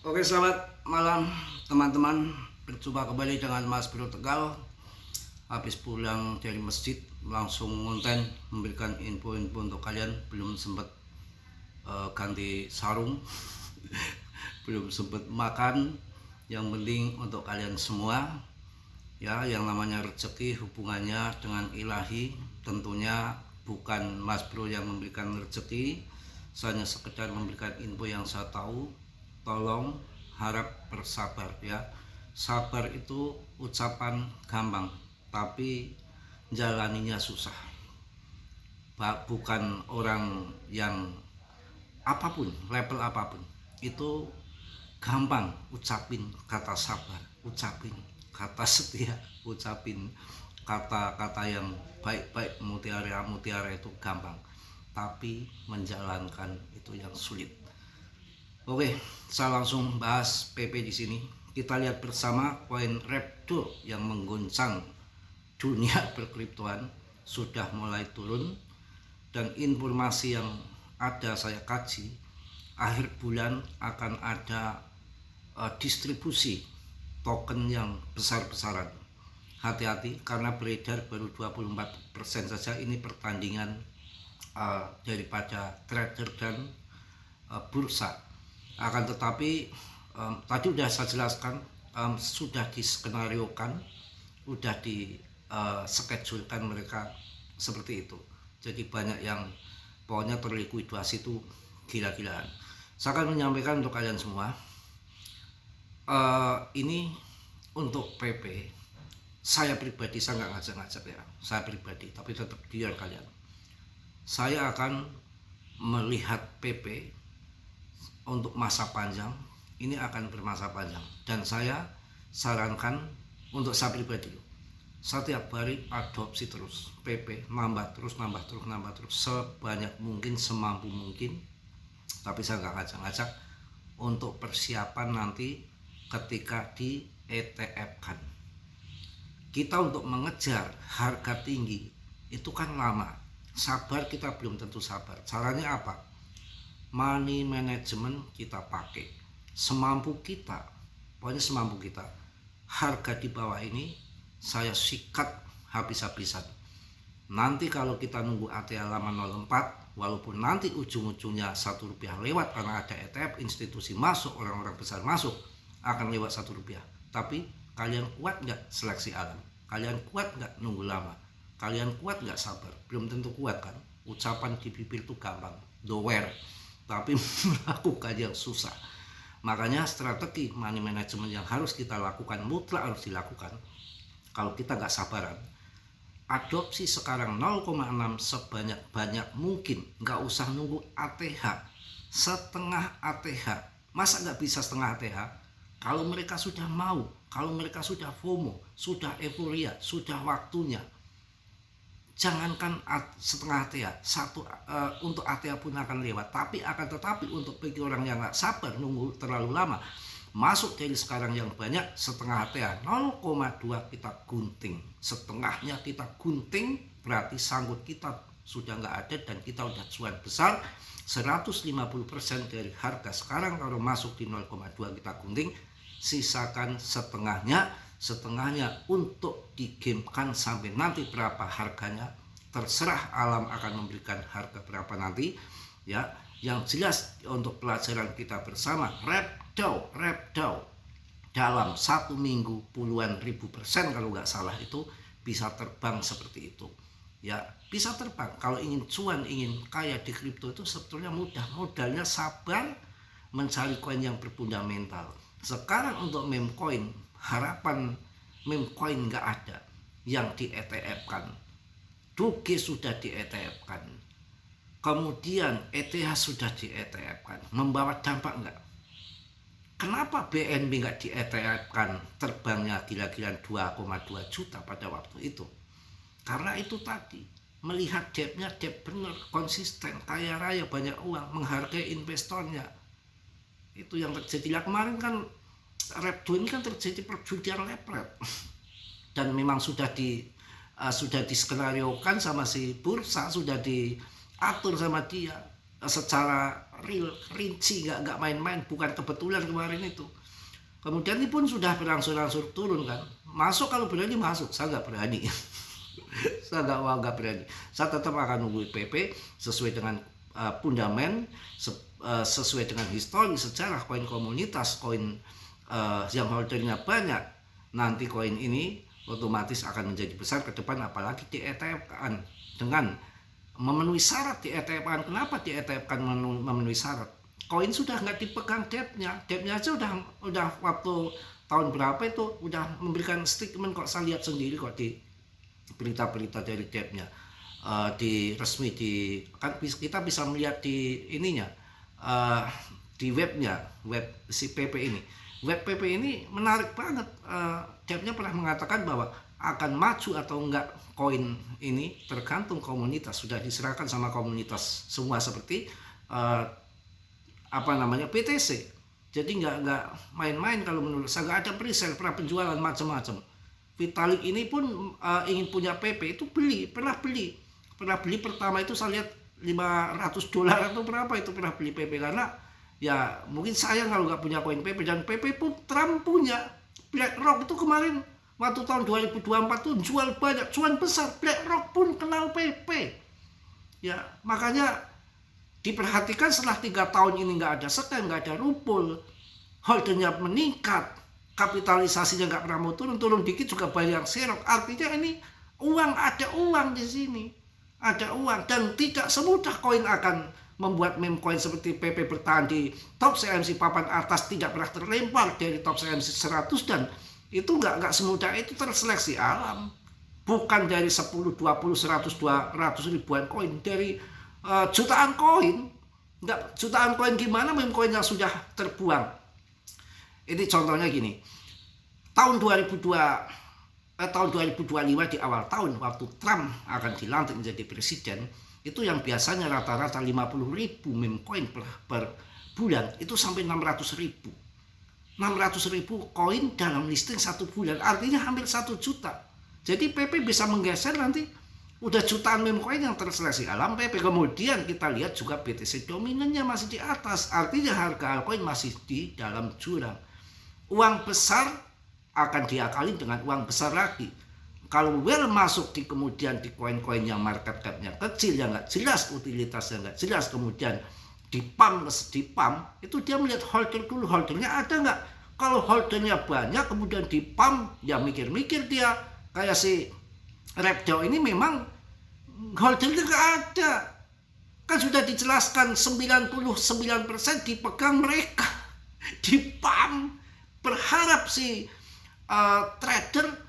Oke, selamat malam teman-teman. Berjumpa kembali dengan Mas Bro Tegal. Habis pulang dari masjid langsung konten memberikan info-info untuk kalian. Belum sempat ganti sarung, belum sempat makan. Yang penting untuk kalian semua, ya, yang namanya rezeki hubungannya dengan ilahi. Tentunya bukan Mas Bro yang memberikan rezeki, saya hanya sekedar memberikan info yang saya tahu. Tolong harap bersabar, ya. Sabar itu ucapan gampang, tapi jalaninya susah. Bukan orang yang apapun, level apapun, itu gampang ucapin kata sabar, ucapin kata setia, ucapin kata-kata yang baik-baik, mutiara-mutiara itu gampang, tapi menjalankan itu yang sulit. Oke, saya langsung bahas PP di sini. Kita lihat bersama koin Repto yang mengguncang dunia perkriptoan sudah mulai turun, dan informasi yang ada saya kaji, akhir bulan akan ada distribusi token yang besar-besaran. Hati-hati karena beredar baru 24% saja. Ini pertandingan daripada trader dan bursa. Akan tetapi tadi sudah saya jelaskan, sudah diskenariokan, sudah diskedulkan mereka seperti itu. Jadi banyak yang pokoknya terlikuidasi itu gila-gilaan. Saya akan menyampaikan untuk kalian semua, ini untuk PP. Saya pribadi, saya nggak ngajak-ngajak, ya, saya pribadi, tapi tetap biar kalian, saya akan melihat PP untuk masa panjang. Ini akan bermasa panjang, dan saya sarankan untuk saya pribadi, setiap hari adopsi terus PP, nambah terus sebanyak mungkin, semampu mungkin. Tapi saya nggak ngajak-ngajak untuk persiapan nanti ketika di ETF kan. Kita untuk mengejar harga tinggi itu kan lama. Sabar kita belum tentu sabar. Caranya apa? Money management kita pakai semampu kita, pokoknya semampu kita. Harga di bawah ini saya sikat habis-habisan. Nanti kalau kita nunggu ATH lama 04, walaupun nanti ujung-ujungnya Rp1 lewat karena ada ETF, institusi masuk, orang-orang besar masuk, akan lewat Rp1. Tapi kalian kuat nggak seleksi alam? Kalian kuat nggak nunggu lama? Kalian kuat nggak sabar? Belum tentu kuat kan. Ucapan di bibir itu gampang, doer, tapi melakukan yang susah. Makanya strategi money management yang harus kita lakukan, mutlak harus dilakukan. Kalau kita nggak sabaran, adopsi sekarang 0,6 sebanyak-banyak mungkin. Nggak usah nunggu ATH, setengah ATH. Masa nggak bisa setengah ATH? Kalau mereka sudah mau, kalau mereka sudah FOMO, sudah euforia, sudah waktunya. Jangankan setengah ATH, untuk ATH pun akan lewat. Tetapi untuk bagi orang yang nggak sabar nunggu terlalu lama, masuk dari sekarang yang banyak, setengah ATH 0,2 kita gunting, setengahnya kita gunting, berarti sangkut kita sudah nggak ada, dan kita udah cuan besar 150% dari harga sekarang. Kalau masuk di 0,2 kita gunting, sisakan setengahnya untuk digamekan sampai nanti berapa harganya, terserah alam akan memberikan harga berapa nanti, ya. Yang jelas untuk pelajaran kita bersama, Repto dalam 1 minggu puluhan ribu persen kalau nggak salah itu bisa terbang seperti itu, ya, bisa terbang. Kalau ingin cuan, ingin kaya di kripto itu sebetulnya mudah, modalnya sabar, mencari koin yang berfundamental. Sekarang untuk meme coin, harapan meme coin nggak ada yang di ETF kan. Doge sudah di ETF kan, kemudian ETH sudah di ETF kan. Membawa dampak nggak? Kenapa BNB nggak di ETF kan? Terbangnya gila-gilaan 2,2 juta pada waktu itu. Karena itu tadi, melihat depnya, dep bener, konsisten, kaya raya, banyak uang, menghargai investornya. Itu yang terjadi. Kemarin kan Repto ini kan terjadi perjudian lepret, dan memang sudah diskenariokan sama si bursa, sudah diatur sama dia. secara real, rinci, nggak main-main, bukan kebetulan kemarin itu. Kemudian ini pun sudah berangsur-angsur turun kan. Masuk kalau berani masuk, saya nggak berani. Saya nggak berani. Saya tetap akan nunggu PP sesuai dengan fundament, sesuai dengan histori, sejarah koin komunitas, koin yang holdernya banyak. Nanti koin ini otomatis akan menjadi besar ke depan, apalagi di ETF-kan dengan memenuhi syarat di ETF-kan. Kenapa di ETF-kan memenuhi syarat? Koin sudah nggak dipegang debt-nya aja udah waktu tahun berapa itu udah memberikan statement kok, saya lihat sendiri kok di berita-berita dari debt-nya di resmi, di kan kita bisa melihat di ininya di webnya, web si PP ini. Web PP ini menarik banget. Debt-nya pernah mengatakan bahwa akan maju atau enggak koin ini tergantung komunitas, sudah diserahkan sama komunitas semua seperti PTC. Jadi nggak main-main kalau menurut saya. Nggak ada presale, pernah penjualan macam-macam. Vitalik ini pun ingin punya PP, itu pernah beli pertama itu saya lihat $500 atau berapa itu pernah beli PP, karena ya mungkin sayang kalau nggak punya koin PP. Dan PP pun Trump punya. BlackRock itu kemarin waktu tahun 2024 tuh jual banyak, cuan besar. BlackRock pun kenal PP. Ya makanya diperhatikan setelah 3 tahun ini nggak ada scam, nggak ada rupul, holdernya meningkat, kapitalisasinya nggak pernah mau turun dikit juga banyak serok. Artinya ini ada uang di sini, ada uang, dan tidak semudah koin akan membuat meme coin seperti PP bertahan di top CMC papan atas, tidak pernah terlempar dari top CMC 100, dan itu nggak semudah itu terseleksi alam. Bukan dari 10, 20, 100, 200 ribuan koin, dari jutaan koin. Nggak jutaan koin gimana meme coin yang sudah terbuang. Ini contohnya gini, tahun 2025 di awal tahun waktu Trump akan dilantik menjadi presiden, itu yang biasanya rata-rata 50.000 meme coin per bulan, itu sampai 600.000 koin dalam listing 1 bulan, artinya hampir 1 juta. Jadi PP bisa menggeser nanti udah jutaan meme coin yang terseleksi alam PP. Kemudian kita lihat juga BTC dominannya masih di atas, artinya harga altcoin masih di dalam jurang. Uang besar akan diakali dengan uang besar lagi. Kalau well masuk di kemudian di koin-koin yang market cap-nya kecil, yang nggak jelas, utilitasnya nggak jelas, kemudian dipam, itu dia melihat holder dulu, holdernya ada nggak. Kalau holdernya banyak kemudian dipam, ya mikir-mikir dia. Kayak si Repdao ini memang holdernya nggak ada. Kan sudah dijelaskan 99% dipegang mereka, dipam, berharap si trader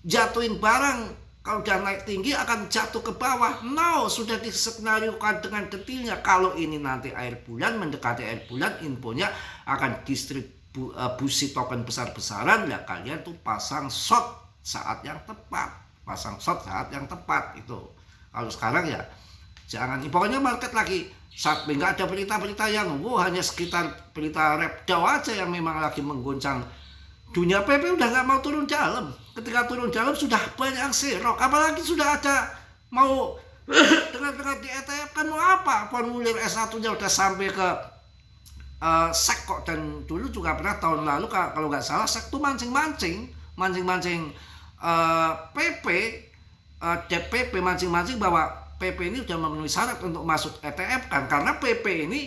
jatuhin barang, kalau udah naik tinggi akan jatuh ke bawah. No, sudah disenariokan dengan detailnya. Kalau ini nanti akhir bulan, mendekati akhir bulan, infonya akan distribusi token besar-besaran, ya kalian tuh pasang short saat yang tepat, itu. Kalau sekarang ya jangan, pokoknya market lagi saat nggak ada berita-berita yang hanya sekitar berita Repdao aja yang memang lagi mengguncang dunia. PP udah nggak mau turun dalam. Ketika turun dalam sudah banyak serok, apalagi sudah ada mau dengan di ETF kan mau apa, formulir S1-nya udah sampai ke SEC kok. Dan dulu juga pernah tahun lalu kalau nggak salah SEC tuh mancing-mancing PP, DPP mancing-mancing bahwa PP ini sudah memenuhi syarat untuk masuk ETF kan, karena PP ini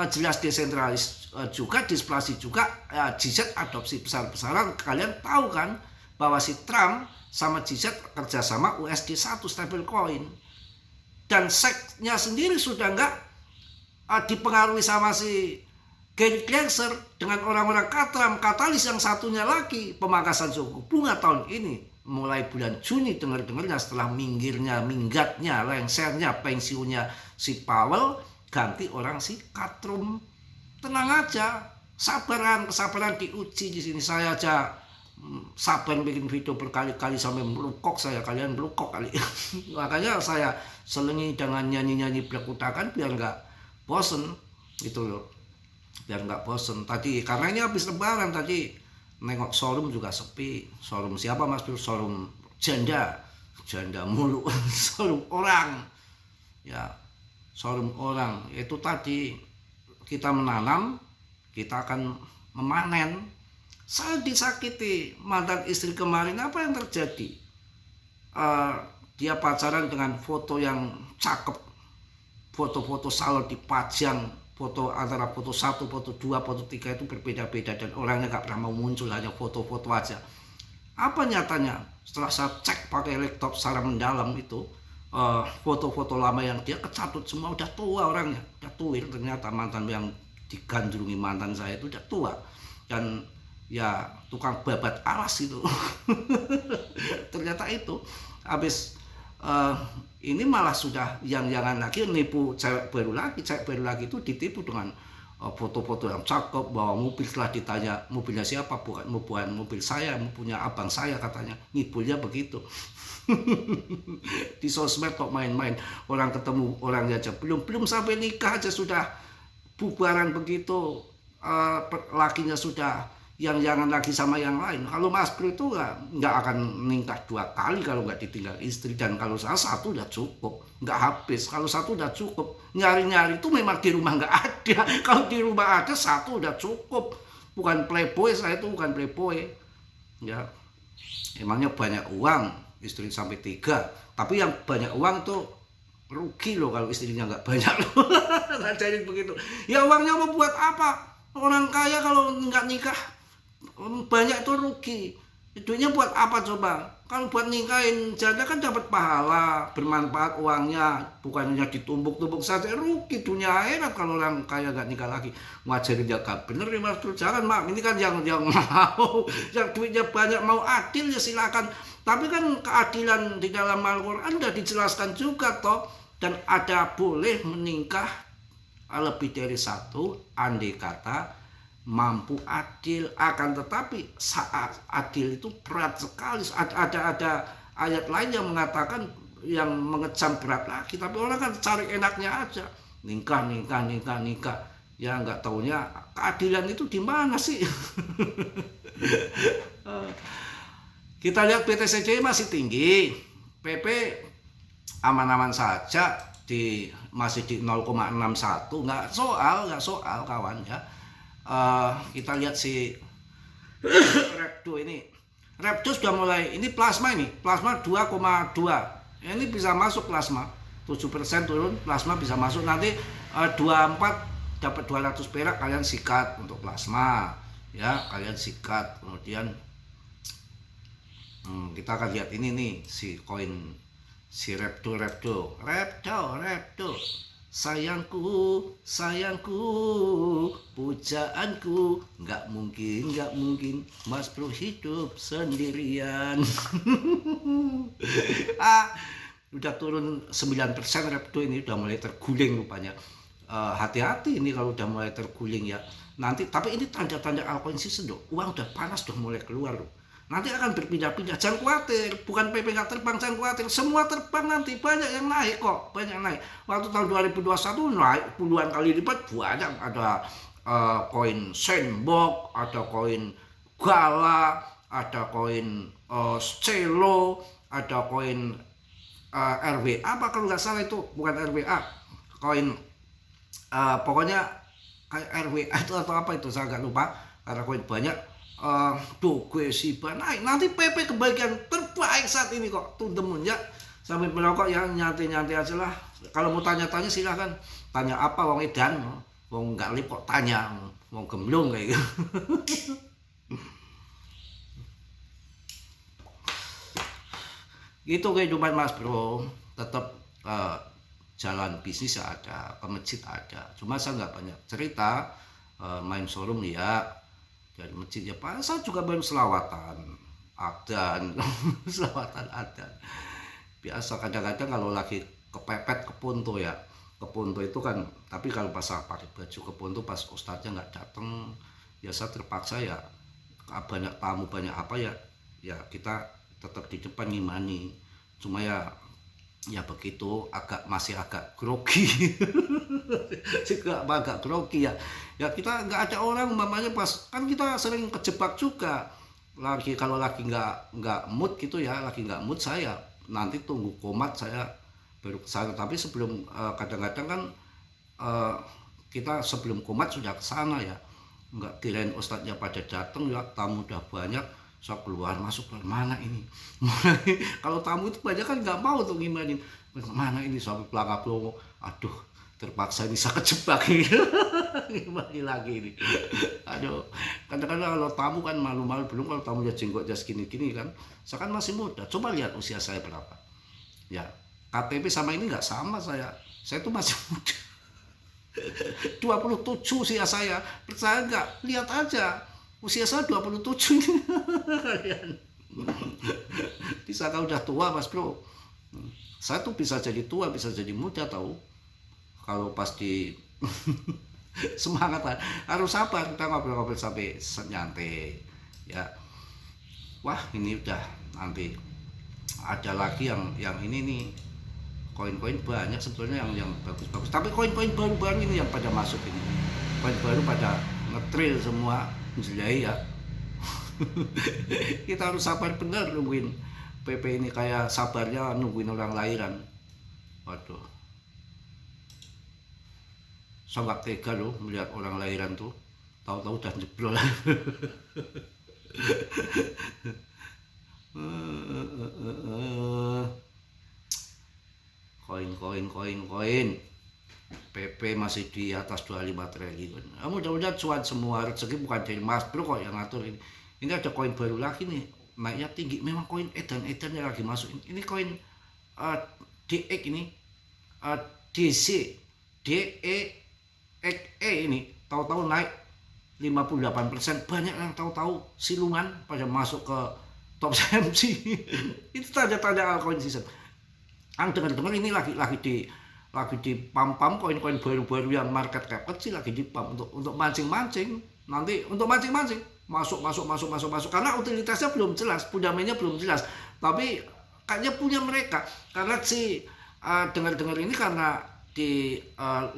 jelas desentralis juga, displasi juga, GZ adopsi besar-besaran. Kalian tahu kan bahwa si Trump sama GZ kerjasama USD1 stablecoin, dan SEC-nya sendiri sudah nggak dipengaruhi sama si Gary Gensler dengan orang-orang katalis. Yang satunya lagi pemangkasan suku bunga tahun ini mulai bulan Juni, dengar-dengarnya setelah minggatnya, lengsernya, pensiunnya si Powell, ganti orang si Katrum. Tenang aja, kesabaran diuji di sini. Saya aja sabar bikin video berkali-kali sampai melukok saya, kalian melukok kali. Makanya saya selingi dengan nyanyi-nyanyi belakutakan biar nggak bosen gitu loh, biar nggak bosen. Tadi karena ini habis lebaran, tadi nengok showroom juga sepi. Showroom siapa mas? Showroom janda mulu. Showroom orang ya, showroom orang. Itu tadi, kita menanam, kita akan memanen. Saya disakiti mantan istri kemarin. Apa yang terjadi? Dia pacaran dengan foto yang cakep, foto-foto salon dipajang, foto antara foto 1, foto 2, foto 3 itu berbeda-beda, dan orangnya gak pernah mau muncul, hanya foto-foto aja. Apa nyatanya? Setelah saya cek pakai laptop secara mendalam itu, foto-foto lama yang dia kecatut semua, udah tua orangnya, udah tuir. Ternyata mantan yang digandrungi mantan saya itu udah tua, dan ya tukang babat alas itu. Ternyata itu habis ini malah sudah yang lagi nipu cewek baru lagi itu ditipu dengan foto-foto yang cakep, bawa mobil. Setelah ditanya mobilnya siapa, bukan mobil saya, punya abang saya katanya. Ngibulnya begitu. Di sosmed kok main-main, orang ketemu orangnya aja belum sampai nikah aja sudah bubaran begitu. Lakinya sudah yang jangan lagi sama yang lain. Kalau Mas Bro itu nggak akan nikah 2 kali kalau nggak ditinggal istri. Dan kalau saya 1 udah cukup, nggak habis. Kalau 1 udah cukup, nyari-nyari itu memang di rumah nggak ada. Kalau di rumah ada 1 udah cukup. Bukan playboy, saya itu bukan playboy. Ya, emangnya banyak uang, istri sampai 3. Tapi yang banyak uang itu rugi loh kalau istrinya nggak banyak loh. Jadi begitu. Ya uangnya mau buat apa? Orang kaya kalau nggak nikah banyak itu rugi. Duitnya buat apa coba? Kalau buat nikahin janda kan dapat pahala, bermanfaat uangnya, bukan hanya ditumbuk-tumbuk saja. Rugi dunia akhirat kalau orang kaya nggak nikah lagi. Ngajarin dia gak bener ya Mas. Jangan Mak, ini kan yang mau yang duitnya banyak mau adil ya silakan. Tapi kan keadilan di dalam Al-Quran sudah dijelaskan juga toh. Dan ada boleh menikah lebih dari 1 andai kata mampu adil. Akan tetapi saat adil itu berat sekali. Ada ayat lain yang mengatakan yang mengecam berat lagi. Tapi orang kan cari enaknya aja, nikah. Ya nggak taunya keadilan itu di mana sih? Kita lihat PTCJ masih tinggi, PP aman-aman saja, masih di 0,61, nggak soal kawan ya. Kita lihat si Repdo ini. Repdo sudah mulai, ini plasma 2,2. Ini bisa masuk plasma. 7% turun, plasma bisa masuk. Nanti 24 dapat 200 perak, kalian sikat untuk plasma. Ya, kalian sikat. Kemudian kita akan lihat ini nih, si koin si Repdo. Sayangku, pujaanku, nggak mungkin Mas Bro hidup sendirian. Udah turun 9%. Repdo ini udah mulai terguling rupanya. Hati-hati ini kalau udah mulai terguling ya. Nanti, tapi ini tanda-tanda altcoin season loh. Uang udah panas, udah mulai keluar loh. Nanti akan berpindah-pindah, jangan khawatir. Bukan PP nggak terbang, jangan khawatir. Semua terbang nanti, banyak yang naik kok, banyak naik. Waktu tahun 2021 naik puluhan kali lipat, banyak. Ada koin Sandbox, ada koin Gala, ada koin Celo, ada koin RWA, apa kalau nggak salah itu, bukan RWA, koin pokoknya RWA itu atau apa itu, saya nggak lupa, karena koin banyak. Doge Shiba naik. Nanti PP kebagian terbaik saat ini kok, temen ya. Sambil merokok ya, nyantai-nyantai aja lah. Kalau mau tanya-tanya silahkan. Tanya apa wong edan, wong nggak lip kok tanya, wong gemblung kayak gitu. Gitu kehidupan Mas Bro. Tetap jalan bisnis ada, ke masjid ada. Cuma saya nggak banyak cerita, main showroom ya, dari masjid ya Pak. Saya juga baru selawatan adan. Selawatan adan biasa. Kadang-kadang kalau lagi kepepet ke Ponto ya, ke Ponto itu kan. Tapi kalau pas saya pakai baju ke Ponto pas ustadznya nggak datang ya, saya terpaksa ya, banyak tamu banyak apa ya, ya kita tetap di depan ngimani. Cuma ya begitu, masih agak grogi. Juga agak grogi ya. Ya kita nggak ada orang, umpamanya pas kan kita sering kejebak juga. Kalau lagi nggak mood gitu ya, lagi nggak mood saya nanti tunggu komat, saya baru ke sana. Tapi sebelum kadang-kadang kan kita sebelum komat sudah ke sana ya, nggak kirain ustadznya pada datang ya, tamu udah banyak, saya keluar masuk mana ini. Kalau tamu itu banyak kan nggak mau tuh ngimanin mana ini, sampai pelangap lo, aduh terpaksa bisa kejebak gimana lagi ini. Aduh, kadang-kadang kalau tamu kan malu-malu, belum kalau tamunya jenggotnya segini-gini kan. Saya kan masih muda, coba lihat usia saya berapa ya, KTP sama ini nggak sama, saya tuh masih muda. 27 usia saya, percaya nggak, lihat aja usia saya 27 ini. Kalian disangka udah tua mas bro, saya tuh bisa jadi tua bisa jadi muda tahu kalau pas di semangat lah. Harus sabar, kita ngobrol-ngobrol sampai nyantai ya. Wah ini udah, nanti ada lagi yang ini nih, koin-koin banyak sebetulnya yang bagus-bagus, tapi koin-koin baru-baru ini yang pada masuk ini, koin baru pada ngetril semua jelai ya. Kita harus sabar benar nungguin PP ini, kayak sabarnya nungguin orang lahiran. Waduh, saya nggak tega loh melihat orang lahiran tuh tahu-tahu udah jeblol. Koin PP masih di atas 25 triliun. Mudah-mudahan cuan semua, rezeki bukan dari Mas Bro kok yang ngatur ini. Ini ada koin baru lagi nih, naiknya tinggi. Memang koin edan-edannya lagi masuk. Ini koin DX ini, DC DEXE ini tahu-tahu naik 58%. Banyak yang tahu-tahu silungan pada masuk ke top CMC. Itu tanda-tanda altcoin season. Ang dengar-dengar ini lagi di pam-pam koin-koin baru-baru yang market cap kecil lagi di pam untuk mancing-mancing, nanti untuk mancing-mancing masuk karena utilitasnya belum jelas, fundamennya belum jelas, tapi kayaknya punya mereka karena si dengar-dengar ini karena di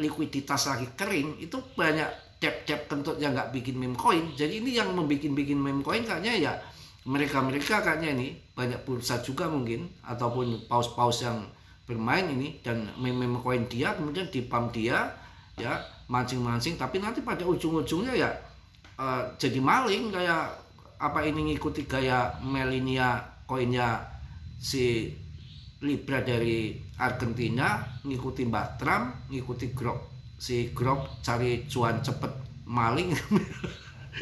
likuiditas lagi kering, itu banyak debt kentut yang nggak bikin meme coin. Jadi ini yang bikin meme coin kayaknya ya mereka kayaknya ini banyak bursa juga mungkin, ataupun paus yang bermain ini dan meme coin dia, kemudian di pump dia ya, mancing, tapi nanti pada ujung-ujungnya ya jadi maling, kayak apa ini, ngikuti gaya Melinia koinnya si Libra dari Argentina, ngikuti Mbak Trump, ngikuti Grok cari cuan cepet, maling.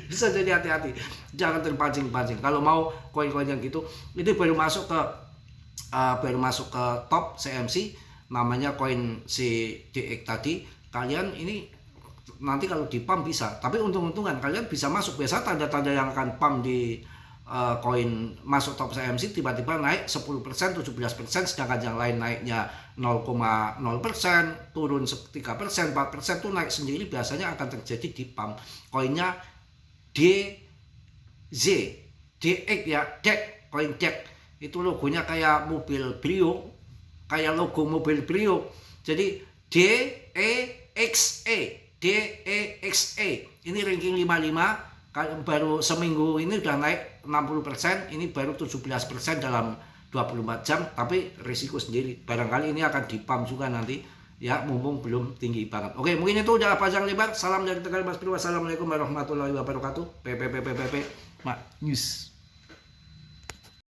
Bisa jadi hati-hati, jangan terpancing-pancing kalau mau koin-koin yang gitu. Ini baru masuk ke top CMC, namanya koin si DX tadi. Kalian ini nanti kalau di pump bisa, tapi untung-untungan kalian bisa masuk. Biasa tanda-tanda yang akan pump di koin masuk top CMC tiba-tiba naik 10%, 17%, sedangkan yang lain naiknya 0,0%, turun 3%, 4% tuh naik sendiri. Biasanya akan terjadi di pump. Koinnya DX ya, koin DEX itu logonya kayak mobil Brio, kayak logo mobil Brio. Jadi DEXE ini ranking 55, baru seminggu ini udah naik 60%, ini baru 17% dalam 24 jam, tapi risiko sendiri. Barangkali ini akan dipam juga nanti ya, mumpung belum tinggi banget. Oke, mungkin itu udah panjang lebar. Salam dari Tegal Mas Bro. Wassalamualaikum warahmatullahi wabarakatuh. PP News.